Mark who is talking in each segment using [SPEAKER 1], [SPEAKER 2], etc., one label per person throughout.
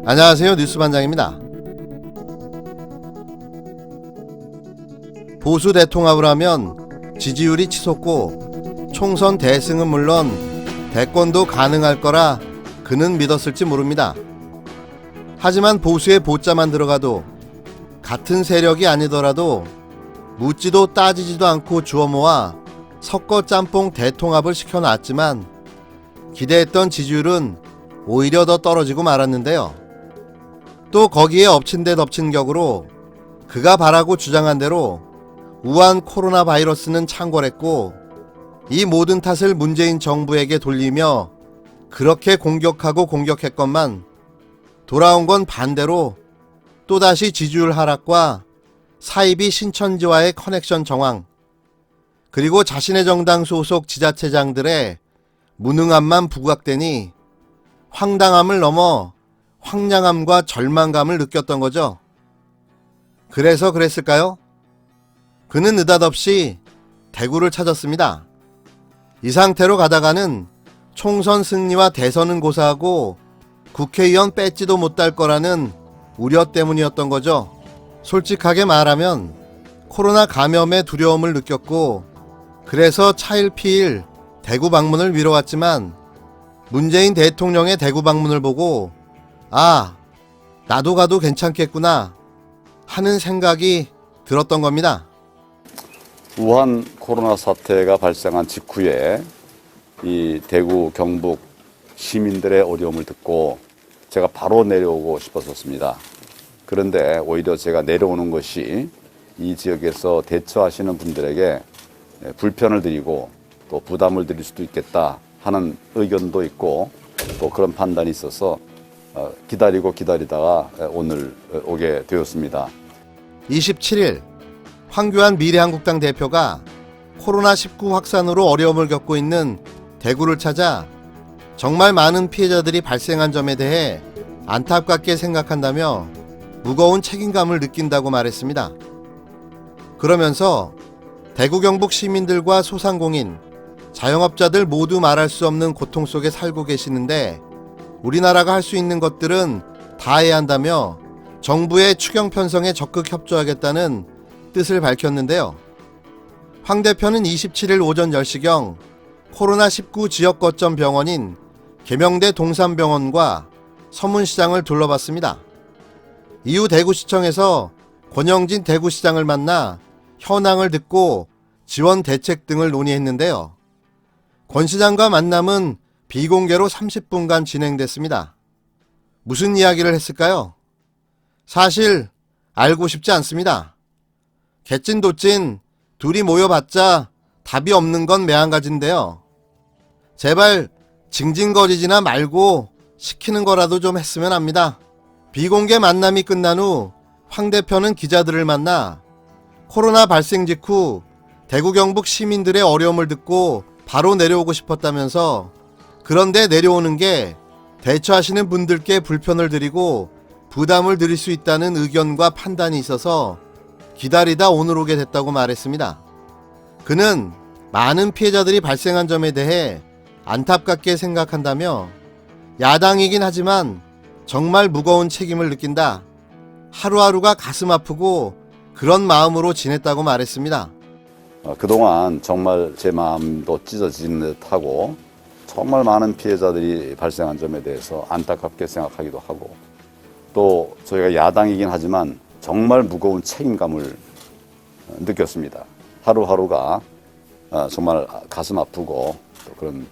[SPEAKER 1] 안녕하세요. 뉴스반장입니다. 보수 대통합을 하면 지지율이 치솟고 총선 대승은 물론 대권도 가능할 거라 그는 믿었을지 모릅니다. 하지만 보수의 보자만 들어가도 같은 세력이 아니더라도 묻지도 따지지도 않고 주워 모아 섞어 짬뽕 대통합을 시켜놨지만 기대했던 지지율은 오히려 더 떨어지고 말았는데요. 또 거기에 엎친 데 덮친 격으로 그가 바라고 주장한 대로 우한 코로나 바이러스는 창궐했고 이 모든 탓을 문재인 정부에게 돌리며 그렇게 공격하고 공격했건만 돌아온 건 반대로 또다시 지지율 하락과 사이비 신천지와의 커넥션 정황, 그리고 자신의 정당 소속 지자체장들의 무능함만 부각되니 황당함을 넘어 황량함과 절망감을 느꼈던 거죠. 그래서 그랬을까요? 그는 느닷없이 대구를 찾았습니다. 이 상태로 가다가는 총선 승리와 대선은 고사하고 국회의원 뺏지도 못할 거라는 우려 때문이었던 거죠. 솔직하게 말하면 코로나 감염의 두려움을 느꼈고 그래서 차일피일 대구 방문을 미뤄왔지만 문재인 대통령의 대구 방문을 보고 나도 가도 괜찮겠구나 하는 생각이 들었던 겁니다.
[SPEAKER 2] 우한 코로나 사태가 발생한 직후에 이 대구 경북 시민들의 어려움을 듣고 제가 바로 내려오고 싶었었습니다. 그런데 오히려 제가 내려오는 것이 이 지역에서 대처하시는 분들에게 불편을 드리고 또 부담을 드릴 수도 있겠다 하는 의견도 있고 또 그런 판단이 있어서 기다리다가 오늘 오게 되었습니다.
[SPEAKER 1] 27일 황교안 미래한국당 대표가 코로나19 확산으로 어려움을 겪고 있는 대구를 찾아 정말 많은 피해자들이 발생한 점에 대해 안타깝게 생각한다며 무거운 책임감을 느낀다고 말했습니다. 그러면서 대구 경북 시민들과 소상공인, 자영업자들 모두 말할 수 없는 고통 속에 살고 계시는데 우리나라가 할 수 있는 것들은 다 해야 한다며 정부의 추경 편성에 적극 협조하겠다는 뜻을 밝혔는데요. 황 대표는 27일 오전 10시경 코로나19 지역 거점 병원인 계명대 동산병원과 서문시장을 둘러봤습니다. 이후 대구시청에서 권영진 대구시장을 만나 현황을 듣고 지원 대책 등을 논의했는데요. 권 시장과 만남은 비공개로 30분간 진행됐습니다. 무슨 이야기를 했을까요? 사실 알고 싶지 않습니다. 개찐도찐 둘이 모여봤자 답이 없는 건 매한가지인데요. 제발 징징거리지나 말고 시키는 거라도 좀 했으면 합니다. 비공개 만남이 끝난 후 황 대표는 기자들을 만나 코로나 발생 직후 대구 경북 시민들의 어려움을 듣고 바로 내려오고 싶었다면서 그런데 내려오는 게 대처하시는 분들께 불편을 드리고 부담을 드릴 수 있다는 의견과 판단이 있어서 기다리다 오늘 오게 됐다고 말했습니다. 그는 많은 피해자들이 발생한 점에 대해 안타깝게 생각한다며 야당이긴 하지만 정말 무거운 책임을 느낀다. 하루하루가 가슴 아프고 그런 마음으로 지냈다고 말했습니다.
[SPEAKER 2] 그동안 정말 제 마음도 찢어지는 듯하고 정말 많은 피해자들이 발생한 점에 대해서 안타깝게 생각하기도 하고 또 저희가 야당이긴 하지만 정말 무거운 책임감을 느꼈습니다. 하루하루가 정말 가슴 아프고 또 그런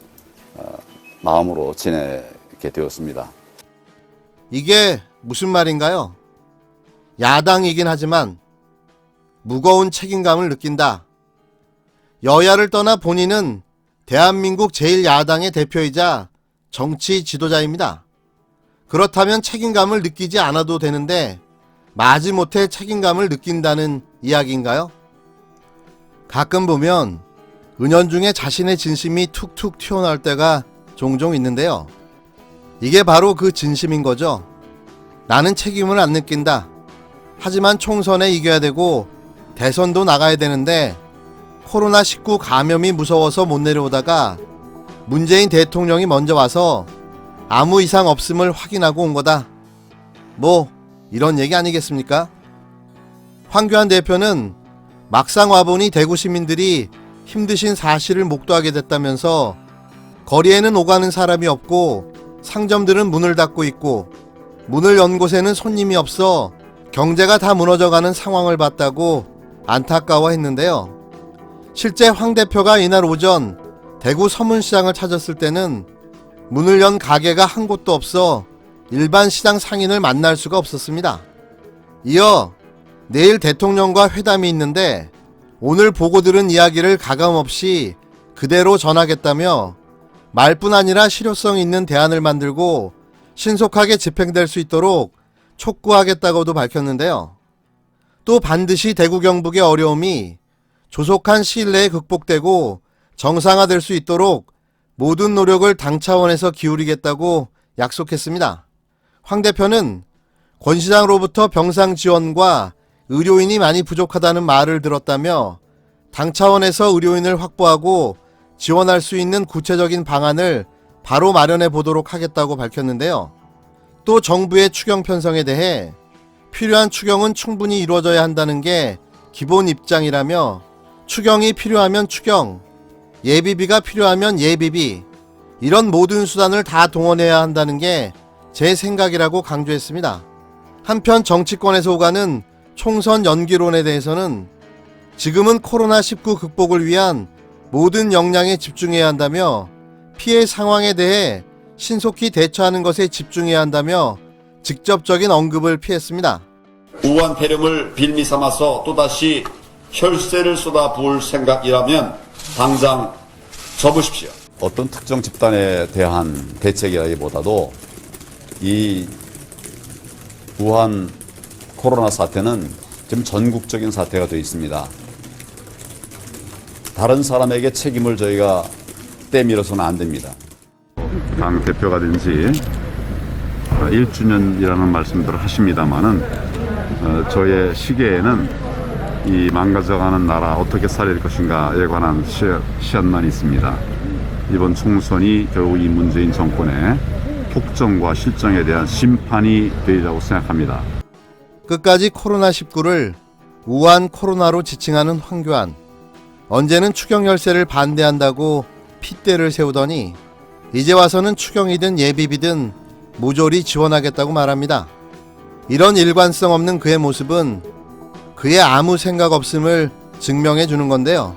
[SPEAKER 2] 마음으로 지내게 되었습니다.
[SPEAKER 1] 이게 무슨 말인가요? 야당이긴 하지만 무거운 책임감을 느낀다. 여야를 떠나 본인은 대한민국 제1야당의 대표이자 정치 지도자입니다. 그렇다면 책임감을 느끼지 않아도 되는데 마지못해 책임감을 느낀다는 이야기인가요? 가끔 보면 은연중에 자신의 진심이 툭툭 튀어나올 때가 종종 있는데요. 이게 바로 그 진심인 거죠. 나는 책임을 안 느낀다. 하지만 총선에 이겨야 되고 대선도 나가야 되는데 코로나19 감염이 무서워서 못 내려오다가 문재인 대통령이 먼저 와서 아무 이상 없음을 확인하고 온 거다. 뭐 이런 얘기 아니겠습니까? 황교안 대표는 막상 와보니 대구 시민들이 힘드신 사실을 목도하게 됐다면서 거리에는 오가는 사람이 없고 상점들은 문을 닫고 있고 문을 연 곳에는 손님이 없어 경제가 다 무너져가는 상황을 봤다고 안타까워했는데요. 실제 황 대표가 이날 오전 대구 서문시장을 찾았을 때는 문을 연 가게가 한 곳도 없어 일반 시장 상인을 만날 수가 없었습니다. 이어 내일 대통령과 회담이 있는데 오늘 보고 들은 이야기를 가감없이 그대로 전하겠다며 말뿐 아니라 실효성 있는 대안을 만들고 신속하게 집행될 수 있도록 촉구하겠다고도 밝혔는데요. 또 반드시 대구 경북의 어려움이 조속한 시일 내에 극복되고 정상화될 수 있도록 모든 노력을 당 차원에서 기울이겠다고 약속했습니다. 황 대표는 권 시장으로부터 병상 지원과 의료인이 많이 부족하다는 말을 들었다며 당 차원에서 의료인을 확보하고 지원할 수 있는 구체적인 방안을 바로 마련해 보도록 하겠다고 밝혔는데요. 또 정부의 추경 편성에 대해 필요한 추경은 충분히 이루어져야 한다는 게 기본 입장이라며 추경이 필요하면 추경, 예비비가 필요하면 예비비, 이런 모든 수단을 다 동원해야 한다는 게 제 생각이라고 강조했습니다. 한편 정치권에서 오가는 총선 연기론에 대해서는 지금은 코로나19 극복을 위한 모든 역량에 집중해야 한다며 피해 상황에 대해 신속히 대처하는 것에 집중해야 한다며 직접적인 언급을 피했습니다.
[SPEAKER 3] 우한 폐렴을 빌미 삼아서 또다시 혈세를 쏟아부을 생각이라면 당장 접으십시오.
[SPEAKER 2] 어떤 특정 집단에 대한 대책이라기보다도 이 우한 코로나 사태는 지금 전국적인 사태가 되어 있습니다. 다른 사람에게 책임을 저희가 떼밀어서는 안 됩니다.
[SPEAKER 4] 당 대표가 된 지 1주년이라는 말씀들을 하십니다만은 저의 시계에는 이 망가져가는 나라 어떻게 살릴 것인가에 관한 시안만 있습니다. 이번 총선이 결국 이 문재인 정권의 폭정과 실정에 대한 심판이 되리라고 생각합니다.
[SPEAKER 1] 끝까지 코로나19를 우한 코로나로 지칭하는 황교안. 언제는 추경 열세를 반대한다고 핏대를 세우더니 이제 와서는 추경이든 예비비든 모조리 지원하겠다고 말합니다. 이런 일관성 없는 그의 모습은 그의 아무 생각 없음을 증명해 주는 건데요.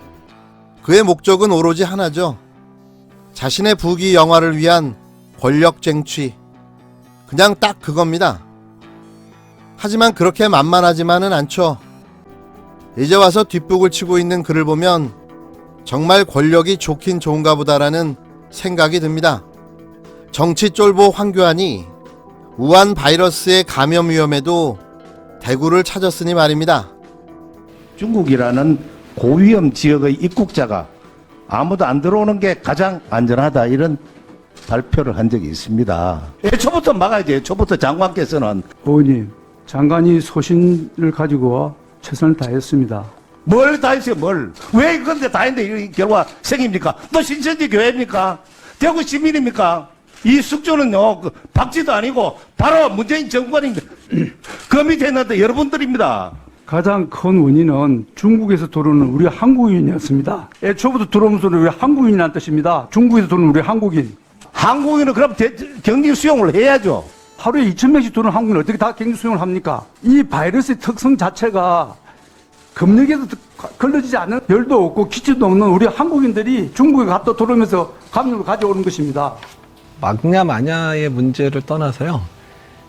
[SPEAKER 1] 그의 목적은 오로지 하나죠. 자신의 부귀 영화를 위한 권력 쟁취. 그냥 딱 그겁니다. 하지만 그렇게 만만하지만은 않죠. 이제 와서 뒷북을 치고 있는 그를 보면 정말 권력이 좋긴 좋은가 보다라는 생각이 듭니다. 정치 쫄보 황교안이 우한 바이러스의 감염 위험에도 대구를 찾았으니 말입니다.
[SPEAKER 5] 중국이라는 고위험 지역의 입국자가 아무도 안 들어오는 게 가장 안전하다, 이런 발표를 한 적이 있습니다. 애초부터 막아야지. 애초부터 장관께서는.
[SPEAKER 6] 의원님, 장관이 소신을 가지고 최선을 다했습니다.
[SPEAKER 5] 뭘 다 했어요, 뭘. 왜 그런데 다 했는데 이 결과 생깁니까? 또 신천지 교회입니까? 대구 시민입니까? 이 숙주는요, 박쥐도 아니고 바로 문재인 정권입니다. 그 밑에 있는데 여러분들입니다.
[SPEAKER 6] 가장 큰 원인은 중국에서 들어오는 우리 한국인이었습니다. 애초부터 들어오면서는 우리 한국인이란 뜻입니다. 중국에서 들어오는 우리 한국인.
[SPEAKER 5] 한국인은 그럼 격리 수용을 해야죠.
[SPEAKER 6] 하루에 2,000명씩 들어오는 한국인을 어떻게 다 격리 수용을 합니까? 이 바이러스의 특성 자체가 검역에도 걸러지지 않는, 열도 없고 기치도 없는 우리 한국인들이 중국에 갔다 들어오면서 감염을 가져오는 것입니다.
[SPEAKER 7] 막냐 마냐의 문제를 떠나서요.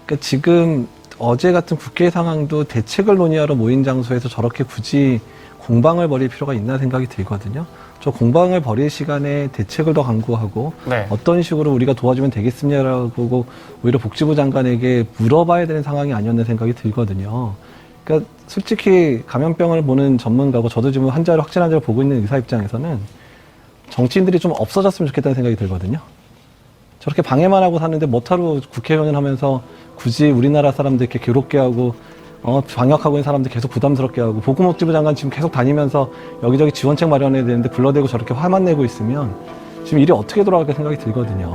[SPEAKER 7] 그러니까 지금 어제 같은 국회 상황도 대책을 논의하러 모인 장소에서 저렇게 굳이 공방을 벌일 필요가 있나 생각이 들거든요. 저 공방을 벌일 시간에 대책을 더 강구하고 어떤 식으로 우리가 도와주면 되겠습니다라고 오히려 복지부 장관에게 물어봐야 되는 상황이 아니었나 생각이 들거든요. 그러니까 솔직히 감염병을 보는 전문가고 저도 지금 환자를 확진 환자를 보고 있는 의사 입장에서는 정치인들이 좀 없어졌으면 좋겠다는 생각이 들거든요. 저렇게 방해만 하고 사는데 뭐하러 국회의원을 하면서 굳이 우리나라 사람들 이렇게 괴롭게 하고 방역하고 있는 사람들 계속 부담스럽게 하고 보건복지부 장관 지금 계속 다니면서 여기저기 지원책 마련해야 되는데 불러대고 저렇게 화만 내고 있으면 지금 일이 어떻게 돌아갈까 생각이 들거든요.